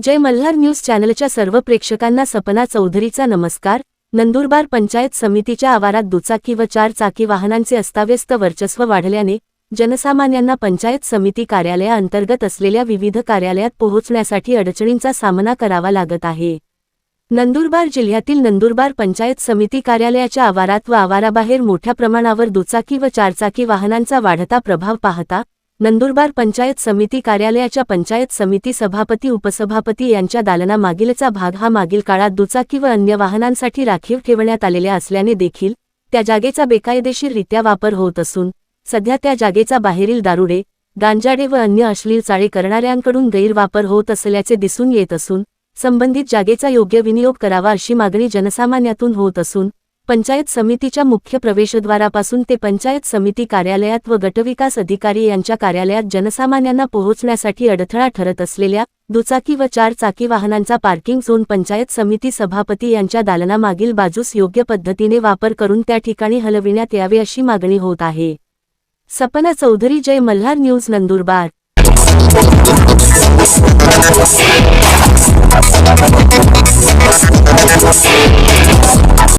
जय Malhar news चॅनलच्या सर्व प्रेक्षकांना सपना चौधरीचा नमस्कार। नंदुरबार पंचायत समितीच्या आवारात दुचाकी व चार चाकी वाहनांचे अस्ताव्यस्त वर्चस्व वाढल्याने जनसामान्यांना पंचायत समिती कार्यालयाअंतर्गत असलेल्या विविध कार्यालयात पोहोचण्यासाठी अडचणींचा सामना करावा लागत आहे। नंदुरबार जिल्ह्यातील नंदुरबार पंचायत समिती कार्यालयाच्या आवारात व आवाराबाहेर मोठ्या प्रमाणावर दुचाकी व चारचाकी वाहनांचा वाढता प्रभाव पाहता नंदुरबार पंचायत समिती कार्यालयाच्या पंचायत समिती सभापती उपसभापती यांच्या दालनामागीलचा भाग हा मागील काळात दुचाकी व अन्य वाहनांसाठी राखीव ठेवण्यात आलेला असल्याने देखील त्या जागेचा बेकायदेशीररित्या वापर होत असून सध्या त्या जागेचा बाहेरील दारुडे, गांजाडे व अन्य अश्लील चाळे करणाऱ्यांकडून गैरवापर होत असल्याचे दिसून येत असून संबंधित जागेचा योग्य विनियोग करावा अशी मागणी जनसामान्यातून होत असून पंचायत समितीच्या मुख्य प्रवेशद्वारापासून ते पंचायत समिती कार्यालयात व गटविकास अधिकारी यांच्या कार्यालयात जनसामान्यांना पोहोचण्यासाठी अडथळा ठरत असलेल्या दुचाकी व चार चाकी वाहनांचा पार्किंग झोन पंचायत समिती सभापती यांच्या दालनामागील बाजूस योग्य पद्धतीने वापर करून त्या ठिकाणी हलविण्यात यावे अशी मागणी होत आहे। सपना चौधरी, जय मल्हार न्यूज, नंदुरबार।